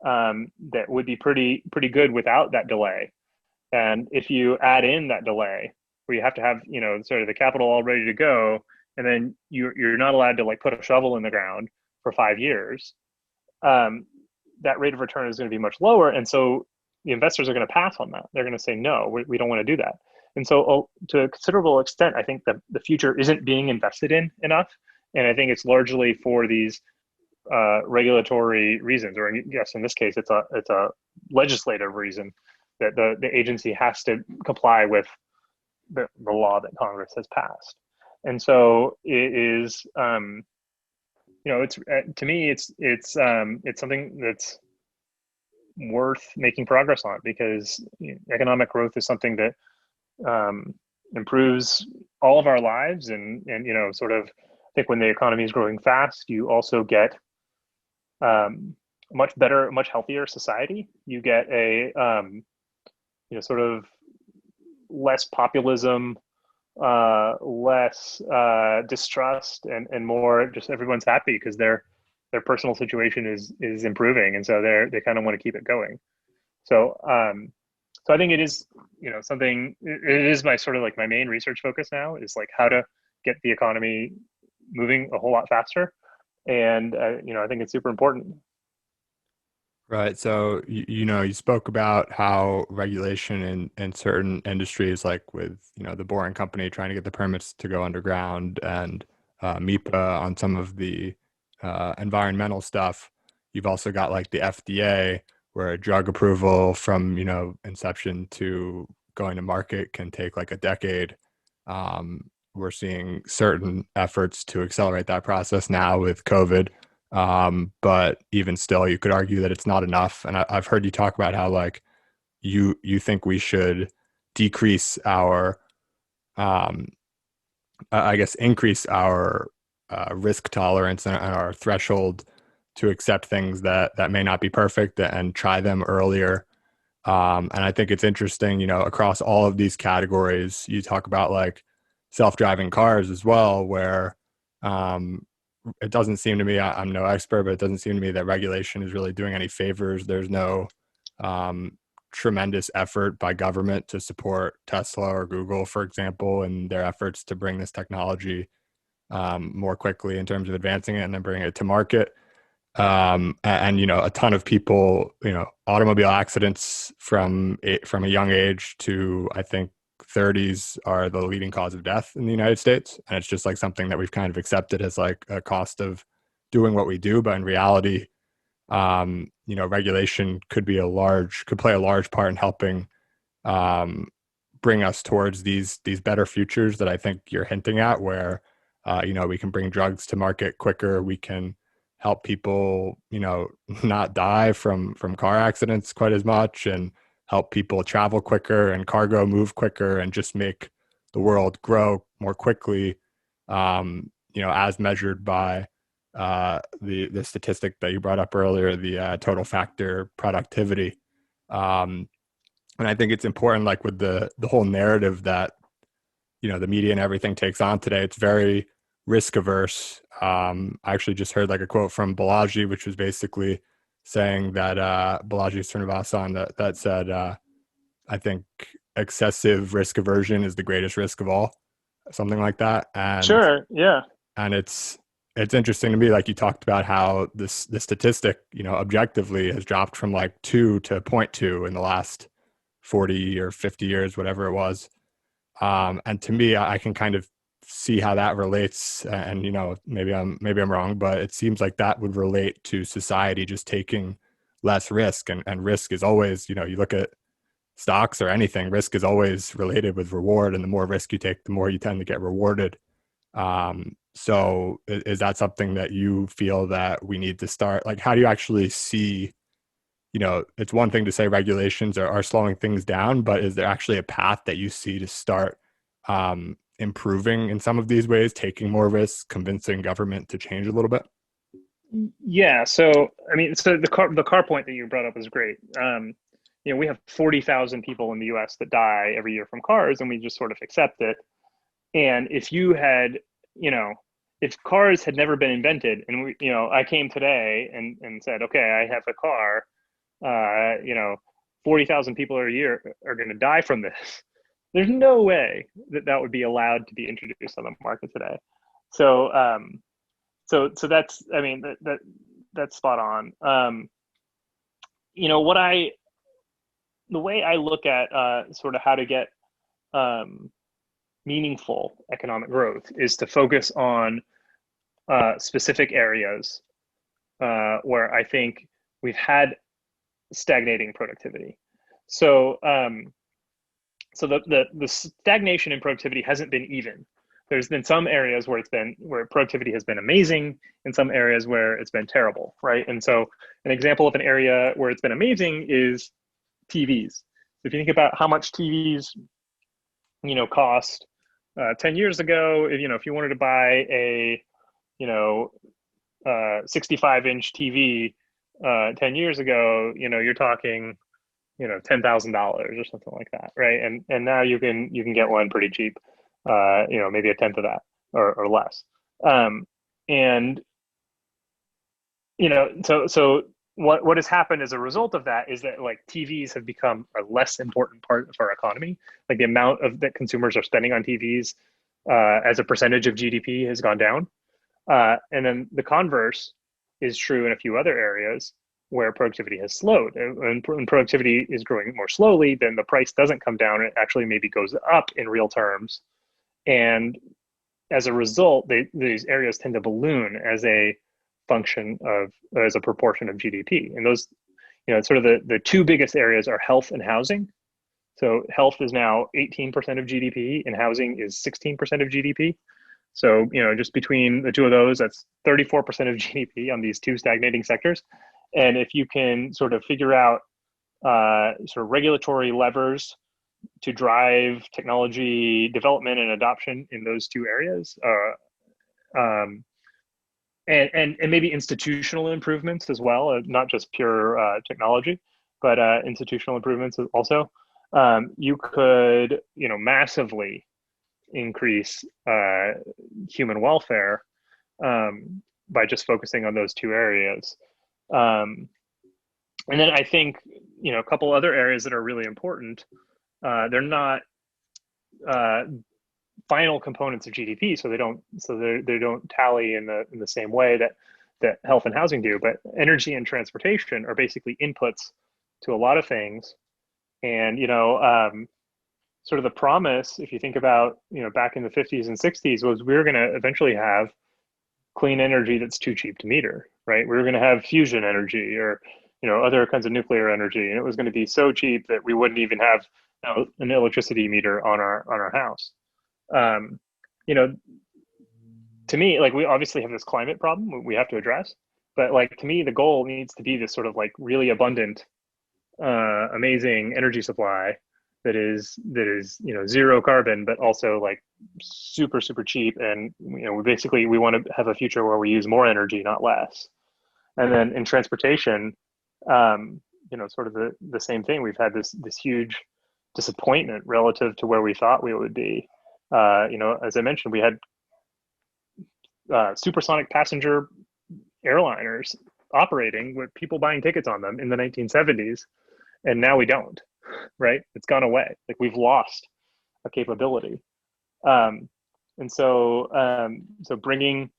that would be pretty good without that delay, and if you add in that delay, where you have to have sort of the capital all ready to go, and then you're not allowed to like put a shovel in the ground for 5 years. That rate of return is going to be much lower. And so the investors are going to pass on that. They're going to say, no, we don't want to do that. And so to a considerable extent, I think that the future isn't being invested in enough. And I think it's largely for these regulatory reasons, or yes, in this case, it's a legislative reason that the agency has to comply with the law that Congress has passed. And so it is, it's to me, it's something that's worth making progress on, because economic growth is something that improves all of our lives, and sort of, I think when the economy is growing fast, you also get much better, much healthier society. You get a sort of less populism, less distrust, and more just everyone's happy because their personal situation is improving, and so they kind of want to keep it going. So so I think it is something. It is my sort of like my main research focus now is like how to get the economy moving a whole lot faster, and I think it's super important. Right. So, you spoke about how regulation in certain industries, like with, the boring company trying to get the permits to go underground and MIPA on some of the environmental stuff. You've also got like the FDA, where a drug approval from, inception to going to market can take like a decade. We're seeing certain efforts to accelerate that process now with COVID. But even still, you could argue that it's not enough. And I've heard you talk about how like you think we should decrease our, um, I guess, increase our risk tolerance and our threshold to accept things that may not be perfect and try them earlier. And I think it's interesting, across all of these categories, you talk about like self-driving cars as well, where um, it doesn't seem to me, I'm no expert, but it doesn't seem to me that regulation is really doing any favors. There's no um, tremendous effort by government to support Tesla or Google, for example, in their efforts to bring this technology more quickly in terms of advancing it and then bringing it to market. And a ton of people, automobile accidents from a young age to, I think, 30s are the leading cause of death in the United States. And it's just like something that we've kind of accepted as like a cost of doing what we do. But in reality, regulation could play a large part in helping um, bring us towards these better futures that I think you're hinting at, where we can bring drugs to market quicker, we can help people, not die from car accidents quite as much, and help people travel quicker and cargo move quicker, and just make the world grow more quickly, as measured by the statistic that you brought up earlier, the total factor productivity. And I think it's important, like with the whole narrative that the media and everything takes on today. It's very risk averse. I actually just heard like a quote from Balaji, which was basically saying that Balaji Srinivasan that said, I think excessive risk aversion is the greatest risk of all, something like that. Sure. Yeah. And it's interesting to me, like you talked about how the statistic, objectively has dropped from like 2 to zero point 0.2 in the last 40 or 50 years, whatever it was. And to me, I can kind of see how that relates. And maybe I'm wrong, but it seems like that would relate to society just taking less risk. And risk is always, you look at stocks or anything, risk is always related with reward. And the more risk you take, the more you tend to get rewarded. So is that something that you feel that we need to start? Like, how do you actually see, it's one thing to say regulations are slowing things down, but is there actually a path that you see to start improving in some of these ways, taking more risks, convincing government to change a little bit? Yeah. So I mean, so the car point that you brought up is great. We have 40,000 people in the U.S. that die every year from cars, and we just sort of accept it. And if you had, if cars had never been invented, and I came today and said, okay, I have a car, 40,000 people a year are going to die from this. There's no way that would be allowed to be introduced on the market today. So, so that's, I mean, that's spot on. The way I look at sort of how to get meaningful economic growth is to focus on specific areas where I think we've had stagnating productivity. So, so the stagnation in productivity hasn't been even. There's been some areas where productivity has been amazing, and some areas where it's been terrible, right? And so, an example of an area where it's been amazing is TVs. If you think about how much TVs cost 10 years ago. If you wanted to buy a, 65-inch TV 10 years ago, you're talking, $10,000 or something like that, right? And now you can get one pretty cheap, maybe a tenth of that or less. And so what has happened as a result of that is that like TVs have become a less important part of our economy. Like the amount of that consumers are spending on TVs as a percentage of GDP has gone down. And then the converse is true in a few other areas where productivity has slowed. And when productivity is growing more slowly, then the price doesn't come down. It actually maybe goes up in real terms. And as a result, these areas tend to balloon as a function of, as a proportion of GDP. And those, sort of the two biggest areas are health and housing. So health is now 18% of GDP and housing is 16% of GDP. So, just between the two of those, that's 34% of GDP on these two stagnating sectors. And if you can sort of figure out sort of regulatory levers to drive technology development and adoption in those two areas, and maybe institutional improvements as well, not just pure technology, but institutional improvements also, you could, massively increase human welfare by just focusing on those two areas. And then I think, a couple other areas that are really important. They're not final components of GDP, so they don't tally in the same way that health and housing do. But energy and transportation are basically inputs to a lot of things. And sort of the promise, if you think about back in the 50s and 60s, was we were going to eventually have clean energy that's too cheap to meter, right? We were going to have fusion energy or other kinds of nuclear energy, and it was going to be so cheap that we wouldn't even have an electricity meter on our house. To me, like, we obviously have this climate problem we have to address, but like, to me, the goal needs to be this sort of like really abundant, amazing energy supply that is zero carbon, but also like super cheap. And we want to have a future where we use more energy, not less. And then in transportation, sort of the same thing. We've had this huge disappointment relative to where we thought we would be. As I mentioned, we had supersonic passenger airliners operating with people buying tickets on them in the 1970s, and now we don't. Right? It's gone away. Like, we've lost a capability. And so bringing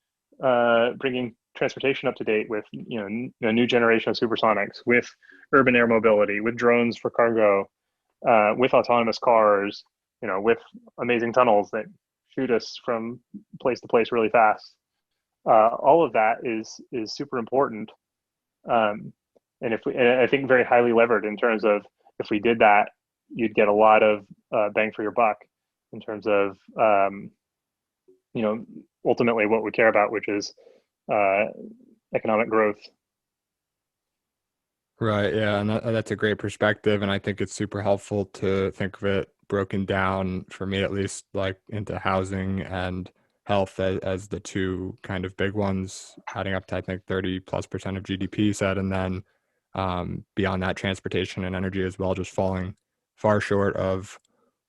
transportation up to date with a new generation of supersonics, with urban air mobility, with drones for cargo, with autonomous cars, with amazing tunnels that shoot us from place to place really fast. All of that is super important. And I think very highly levered in terms of, if we did that, you'd get a lot of bang for your buck in terms of, ultimately what we care about, which is economic growth. Right. Yeah. And that's a great perspective. And I think it's super helpful to think of it broken down, for me at least, like into housing and health as the two kind of big ones, adding up to, I think, 30+% of GDP said. And then beyond that, transportation and energy as well, just falling far short of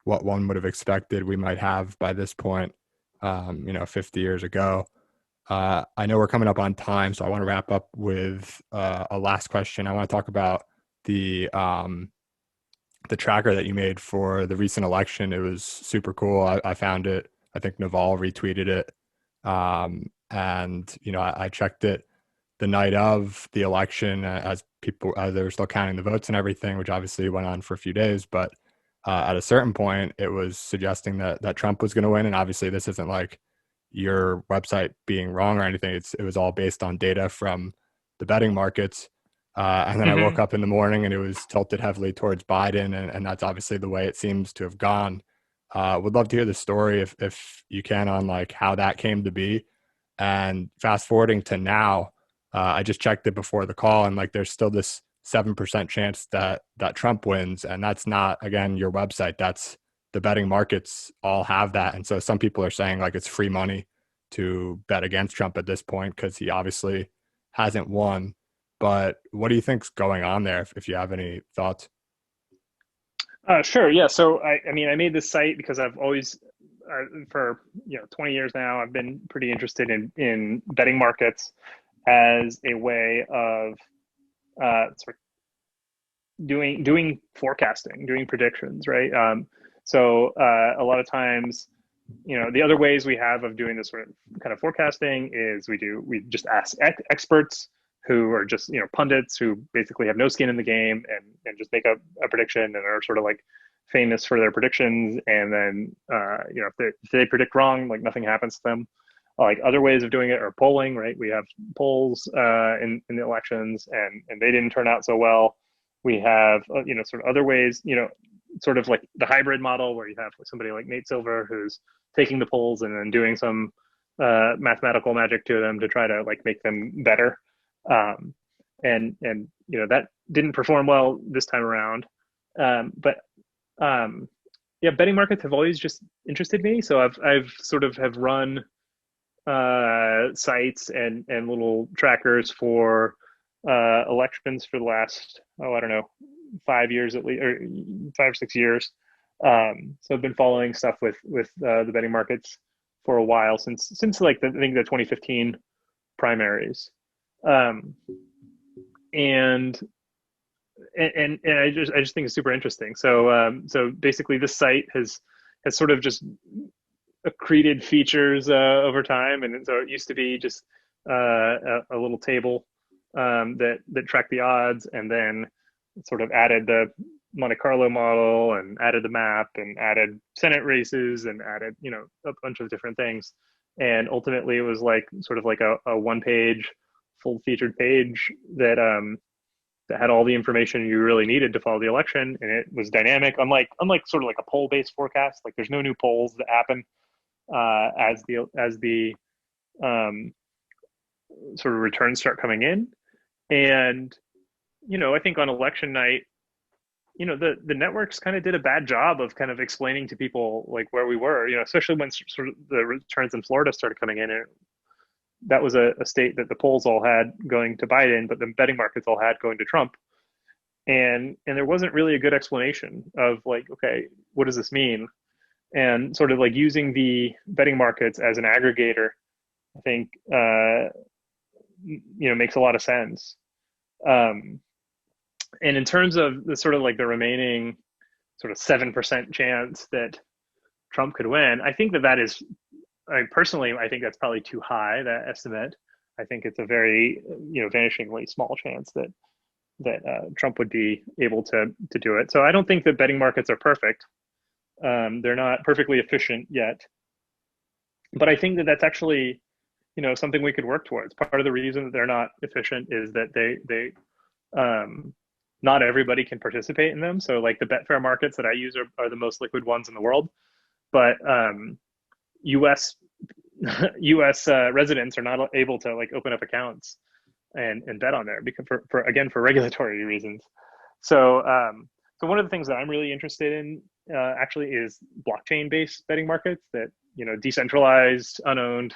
what one would have expected we might have by this point, 50 years ago. I know we're coming up on time, so I want to wrap up with a last question. I want to talk about the tracker that you made for the recent election. It was super cool. I found it. I think Naval retweeted it. And, I checked it the night of the election as they were still counting the votes and everything, which obviously went on for a few days. But at a certain point, it was suggesting that Trump was going to win. And obviously, this isn't like your website being wrong or anything. It was all based on data from the betting markets. And then I woke up in the morning and it was tilted heavily towards Biden. And that's obviously the way it seems to have gone. Would love to hear the story if you can, on like how that came to be. And fast forwarding to now, I just checked it before the call, and like there's still this 7% chance that Trump wins. And that's not, again, your website. That's the betting markets all have that. And so some people are saying like it's free money to bet against Trump at this point because he obviously hasn't won. But what do you think's going on there, if you have any thoughts? Sure. Yeah. So I mean, I made this site because I've always, for 20 years now, I've been pretty interested in betting markets as a way of sort of doing forecasting, doing predictions, right? A lot of times, the other ways we have of doing this sort of kind of forecasting is we just ask experts who are just pundits who basically have no skin in the game and just make a prediction and are sort of like famous for their predictions, and then if they predict wrong, like nothing happens to them. Like other ways of doing it are polling, right? We have polls in the elections, and they didn't turn out so well. We have sort of other ways, sort of like the hybrid model where you have somebody like Nate Silver who's taking the polls and then doing some mathematical magic to them to try to like make them better. And that didn't perform well this time around. But yeah, betting markets have always just interested me. So I've sort of have run sites and little trackers for elections for the last, I don't know, 5 years at least, or 5 or 6 years. So I've been following stuff with the betting markets for a while, since like I think the 2015 primaries. And I just think it's super interesting. So basically this site has sort of just accreted features over time, and so it used to be just a little table that tracked the odds, and then sort of added the Monte Carlo model and added the map and added Senate races and added a bunch of different things, and ultimately it was like sort of like a one-page full featured page that had all the information you really needed to follow the election, and it was dynamic, unlike sort of like a poll-based forecast. Like there's no new polls that happen as the sort of returns start coming in. And I think on election night, the networks kind of did a bad job of kind of explaining to people like where we were, especially when sort of the returns in Florida started coming in. And that was a state that the polls all had going to Biden, but the betting markets all had going to Trump. And there wasn't really a good explanation of like, okay, what does this mean? And sort of like using the betting markets as an aggregator, I think, makes a lot of sense. And in terms of the sort of like the remaining sort of 7% chance that Trump could win, I think that is, personally, I think that's probably too high, that estimate. I think it's a very, vanishingly small chance that Trump would be able to do it. So I don't think that betting markets are perfect. They're not perfectly efficient yet, but I think that that's actually, something we could work towards. Part of the reason that they're not efficient is that they not everybody can participate in them. So like the Betfair markets that I use are the most liquid ones in the world, but U.S. Residents are not able to like open up accounts and bet on there because for regulatory reasons. So one of the things that I'm really interested in actually is blockchain-based betting markets, that decentralized, unowned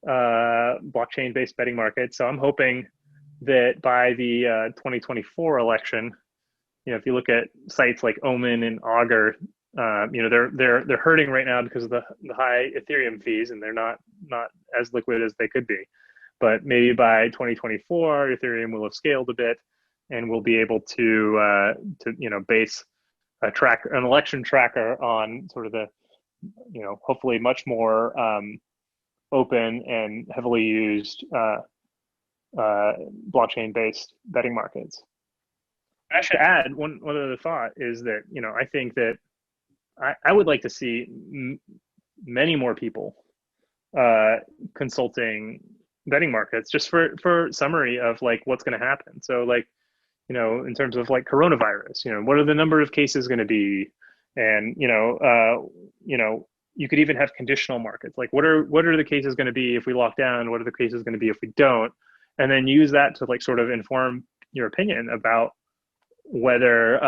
blockchain-based betting markets. So I'm hoping that by the 2024 election, if you look at sites like Omen and Augur, they're hurting right now because of the high Ethereum fees, and they're not as liquid as they could be. But maybe by 2024, Ethereum will have scaled a bit, and we'll be able to base an election tracker on sort of the hopefully much more open and heavily used blockchain-based betting markets. I should add one other thought is that I think that I would like to see many more people consulting betting markets just for summary of like what's going to happen. So like in terms of like coronavirus, what are the number of cases going to be, and you could even have conditional markets, like what are the cases going to be if we lock down, what are the cases going to be if we don't, and then use that to like sort of inform your opinion about whether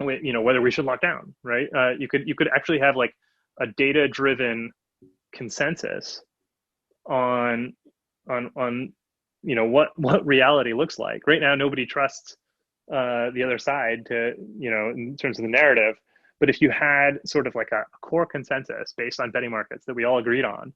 whether we should lock down, right? You could actually have like a data driven consensus on what reality looks like. Right now, nobody trusts the other side to, in terms of the narrative. But if you had sort of like a core consensus based on betting markets that we all agreed on,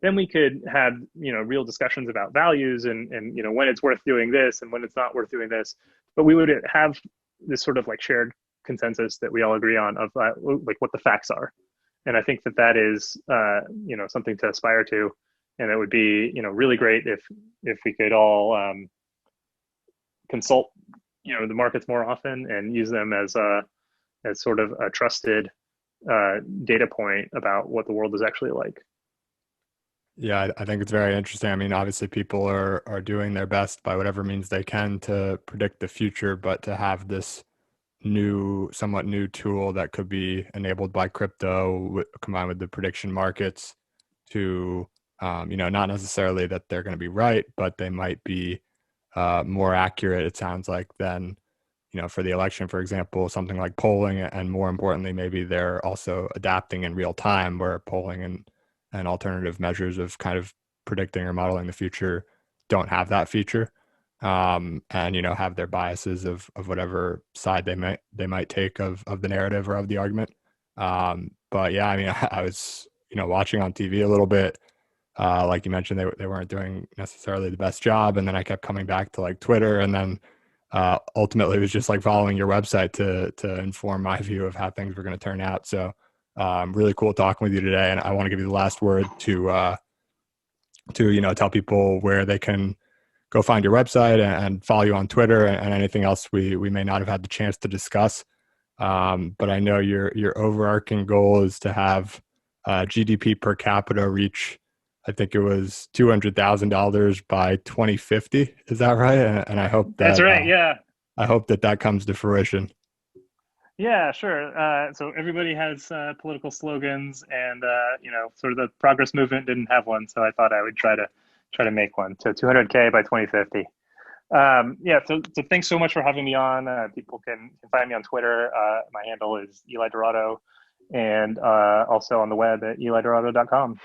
then we could have real discussions about values and when it's worth doing this and when it's not worth doing this. But we would have this sort of like shared consensus that we all agree on of like what the facts are. And I think that is something to aspire to, and it would be really great if we could all consult the markets more often and use them as sort of a trusted data point about what the world is actually like. Yeah, I think it's very interesting. I mean, obviously people are doing their best by whatever means they can to predict the future, but to have this somewhat new tool that could be enabled by crypto combined with the prediction markets to, not necessarily that they're going to be right, but they might be more accurate, it sounds like, than, for the election, for example, something like polling. And more importantly, maybe they're also adapting in real time, where polling and alternative measures of kind of predicting or modeling the future don't have that feature. And have their biases of whatever side they might take of the narrative or of the argument. But yeah, I mean, I was watching on TV a little bit. Like you mentioned, they weren't doing necessarily the best job, and then I kept coming back to like Twitter, and then ultimately it was just like following your website to inform my view of how things were going to turn out. So really cool talking with you today, and I want to give you the last word to tell people where they can go find your website and follow you on Twitter and anything else we may not have had the chance to discuss. But I know your overarching goal is to have GDP per capita reach, I think it was $200,000 by 2050. Is that right? And I hope That's that right. Yeah. I hope that comes to fruition. Yeah, sure. So everybody has political slogans, and sort of the progress movement didn't have one, so I thought I would try to make one. So 200K by 2050. Yeah. So thanks so much for having me on. People can find me on Twitter. My handle is Eli Dourado, and also on the web at elidourado.com.